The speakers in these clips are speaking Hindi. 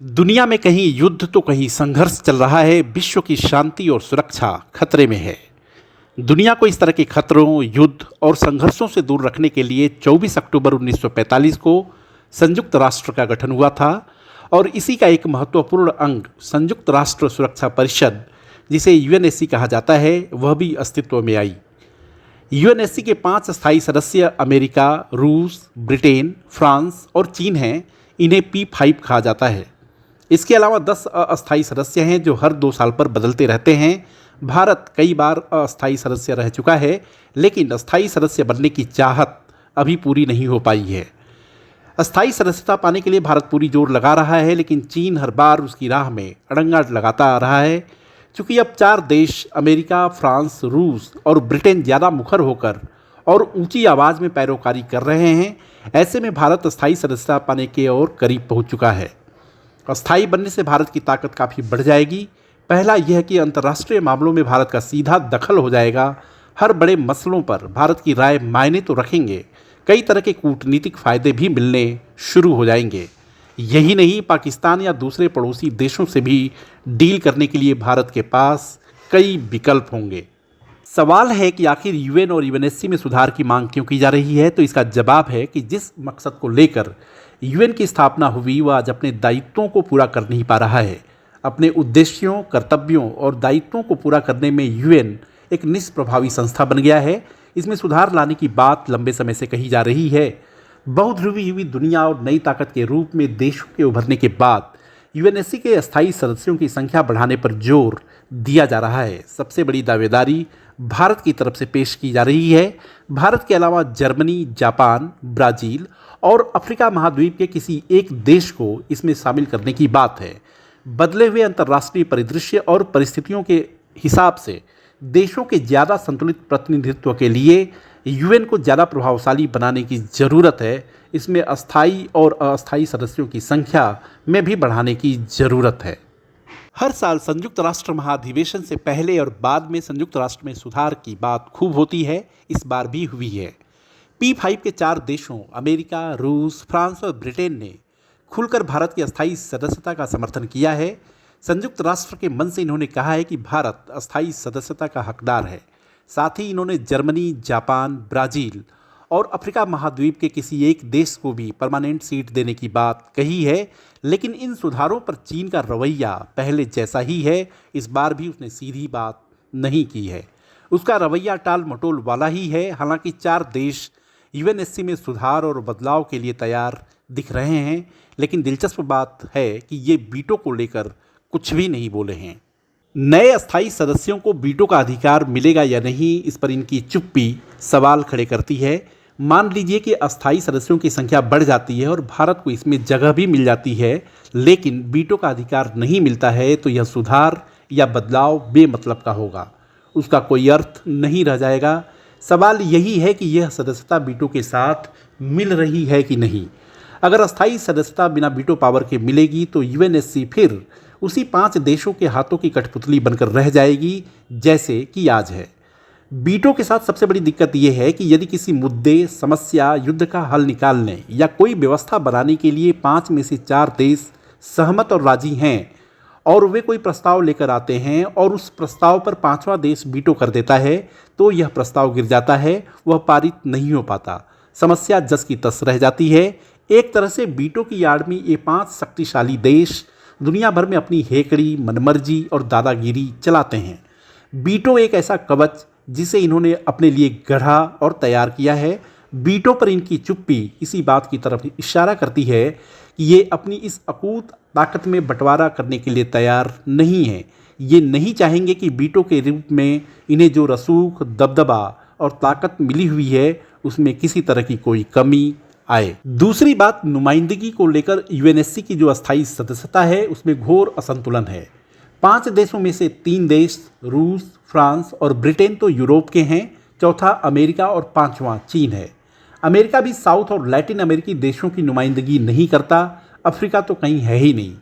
दुनिया में कहीं युद्ध तो कहीं संघर्ष चल रहा है। विश्व की शांति और सुरक्षा खतरे में है। दुनिया को इस तरह के खतरों, युद्ध और संघर्षों से दूर रखने के लिए 24 अक्टूबर 1945 को संयुक्त राष्ट्र का गठन हुआ था और इसी का एक महत्वपूर्ण अंग संयुक्त राष्ट्र सुरक्षा परिषद, जिसे यूएनएससी कहा जाता है, वह भी अस्तित्व में आई। यूएनएससी के 5 स्थायी सदस्य अमेरिका, रूस, ब्रिटेन, फ्रांस और चीन हैं। इन्हें P5 कहा जाता है। इसके अलावा 10 अस्थायी सदस्य हैं जो हर 2 साल पर बदलते रहते हैं। भारत कई बार अस्थायी सदस्य रह चुका है, लेकिन अस्थायी सदस्य बनने की चाहत अभी पूरी नहीं हो पाई है। अस्थायी सदस्यता पाने के लिए भारत पूरी जोर लगा रहा है, लेकिन चीन हर बार उसकी राह में अड़ंगा लगाता आ रहा है। चूँकि अब 4 देश अमेरिका, फ्रांस, रूस और ब्रिटेन ज़्यादा मुखर होकर और ऊंची आवाज़ में पैरोकारी कर रहे हैं, ऐसे में भारत अस्थायी सदस्यता पाने के और करीब पहुंच चुका है। अस्थायी बनने से भारत की ताकत काफ़ी बढ़ जाएगी। पहला यह कि अंतर्राष्ट्रीय मामलों में भारत का सीधा दखल हो जाएगा। हर बड़े मसलों पर भारत की राय मायने तो रखेंगे। कई तरह के कूटनीतिक फ़ायदे भी मिलने शुरू हो जाएंगे। यही नहीं, पाकिस्तान या दूसरे पड़ोसी देशों से भी डील करने के लिए भारत के पास कई विकल्प होंगे। सवाल है कि आखिर यूएन और यूएनएससी में सुधार की मांग क्यों की जा रही है। तो इसका जवाब है कि जिस मकसद को लेकर यूएन की स्थापना हुई, वह आज अपने दायित्वों को पूरा कर नहीं पा रहा है। अपने उद्देश्यों, कर्तव्यों और दायित्वों को पूरा करने में यूएन एक निष्प्रभावी संस्था बन गया है। इसमें सुधार लाने की बात लंबे समय से कही जा रही है। बहुध्रुवी हुई दुनिया और नई ताकत के रूप में देशों के उभरने के बाद यूएनएससी के अस्थायी सदस्यों की संख्या बढ़ाने पर जोर दिया जा रहा है। सबसे बड़ी दावेदारी भारत की तरफ से पेश की जा रही है। भारत के अलावा जर्मनी, जापान, ब्राज़ील और अफ्रीका महाद्वीप के किसी एक देश को इसमें शामिल करने की बात है। बदले हुए अंतर्राष्ट्रीय परिदृश्य और परिस्थितियों के हिसाब से देशों के ज़्यादा संतुलित प्रतिनिधित्व के लिए यूएन को ज़्यादा प्रभावशाली बनाने की ज़रूरत है। इसमें अस्थायी और अस्थायी सदस्यों की संख्या में भी बढ़ाने की ज़रूरत है। हर साल संयुक्त राष्ट्र महाधिवेशन से पहले और बाद में संयुक्त राष्ट्र में सुधार की बात खूब होती है। इस बार भी हुई है। P5 के 4 देशों अमेरिका, रूस, फ्रांस और ब्रिटेन ने खुलकर भारत की अस्थायी सदस्यता का समर्थन किया है। संयुक्त राष्ट्र के मन से इन्होंने कहा है कि भारत अस्थायी सदस्यता का हकदार है। साथ ही इन्होंने जर्मनी, जापान, ब्राज़ील और अफ्रीका महाद्वीप के किसी एक देश को भी परमानेंट सीट देने की बात कही है। लेकिन इन सुधारों पर चीन का रवैया पहले जैसा ही है। इस बार भी उसने सीधी बात नहीं की है। उसका रवैया टाल मटोल वाला ही है। हालांकि 4 देश यूएनएससी में सुधार और बदलाव के लिए तैयार दिख रहे हैं, लेकिन दिलचस्प बात है कि ये वीटो को लेकर कुछ भी नहीं बोले हैं। नए अस्थायी सदस्यों को वीटो का अधिकार मिलेगा या नहीं, इस पर इनकी चुप्पी सवाल खड़े करती है। मान लीजिए कि अस्थायी सदस्यों की संख्या बढ़ जाती है और भारत को इसमें जगह भी मिल जाती है, लेकिन वीटो का अधिकार नहीं मिलता है, तो यह सुधार या बदलाव बेमतलब का होगा। उसका कोई अर्थ नहीं रह जाएगा। सवाल यही है कि यह सदस्यता वीटो के साथ मिल रही है कि नहीं। अगर अस्थायी सदस्यता बिना वीटो पावर के मिलेगी, तो यूएनएससी फिर उसी 5 देशों के हाथों की कठपुतली बनकर रह जाएगी, जैसे कि आज है। वीटो के साथ सबसे बड़ी दिक्कत यह है कि यदि किसी मुद्दे, समस्या, युद्ध का हल निकालने या कोई व्यवस्था बनाने के लिए 5 में से 4 देश सहमत और राजी हैं और वे कोई प्रस्ताव लेकर आते हैं और उस प्रस्ताव पर 5वां देश वीटो कर देता है, तो यह प्रस्ताव गिर जाता है, वह पारित नहीं हो पाता। समस्या जस की तस रह जाती है। एक तरह से वीटो की आड़ में ये 5 शक्तिशाली देश दुनिया भर में अपनी हेकड़ी, मनमर्जी और दादागिरी चलाते हैं। वीटो एक ऐसा कवच जिसे इन्होंने अपने लिए गढ़ा और तैयार किया है। वीटो पर इनकी चुप्पी इसी बात की तरफ इशारा करती है कि ये अपनी इस अकूत ताकत में बंटवारा करने के लिए तैयार नहीं है। ये नहीं चाहेंगे कि वीटो के रूप में इन्हें जो रसूख, दबदबा और ताकत मिली हुई है, उसमें किसी तरह की कोई कमी आए। दूसरी बात, नुमाइंदगी को लेकर यूएनएससी की जो अस्थायी सदस्यता है, उसमें घोर असंतुलन है। 5 देशों में से 3 देश रूस, फ्रांस और ब्रिटेन तो यूरोप के हैं, चौथा अमेरिका और 5वां चीन है। अमेरिका भी साउथ और लैटिन अमेरिकी देशों की नुमाइंदगी नहीं करता। अफ्रीका तो कहीं है ही नहीं।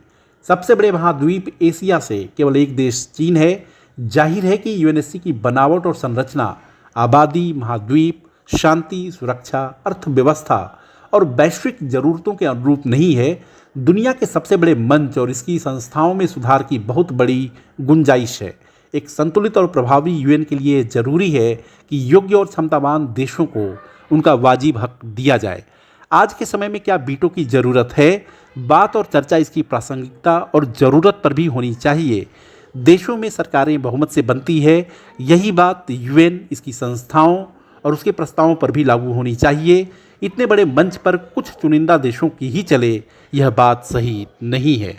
सबसे बड़े महाद्वीप एशिया से केवल एक देश चीन है। जाहिर है कि यूएनएससी की बनावट और संरचना आबादी, महाद्वीप, शांति, सुरक्षा, अर्थव्यवस्था और वैश्विक ज़रूरतों के अनुरूप नहीं है। दुनिया के सबसे बड़े मंच और इसकी संस्थाओं में सुधार की बहुत बड़ी गुंजाइश है। एक संतुलित और प्रभावी यूएन के लिए जरूरी है कि योग्य और क्षमतावान देशों को उनका वाजिब हक दिया जाए। आज के समय में क्या वीटो की ज़रूरत है? बात और चर्चा इसकी प्रासंगिकता और ज़रूरत पर भी होनी चाहिए। देशों में सरकारें बहुमत से बनती है, यही बात यूएन, इसकी संस्थाओं और उसके प्रस्तावों पर भी लागू होनी चाहिए। इतने बड़े मंच पर कुछ चुनिंदा देशों की ही चले, यह बात सही नहीं है।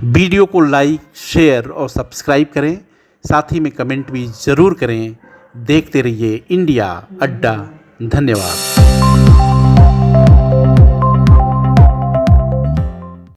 वीडियो को लाइक, शेयर और सब्सक्राइब करें, साथ ही में कमेंट भी ज़रूर करें। देखते रहिए इंडिया अड्डा। धन्यवाद।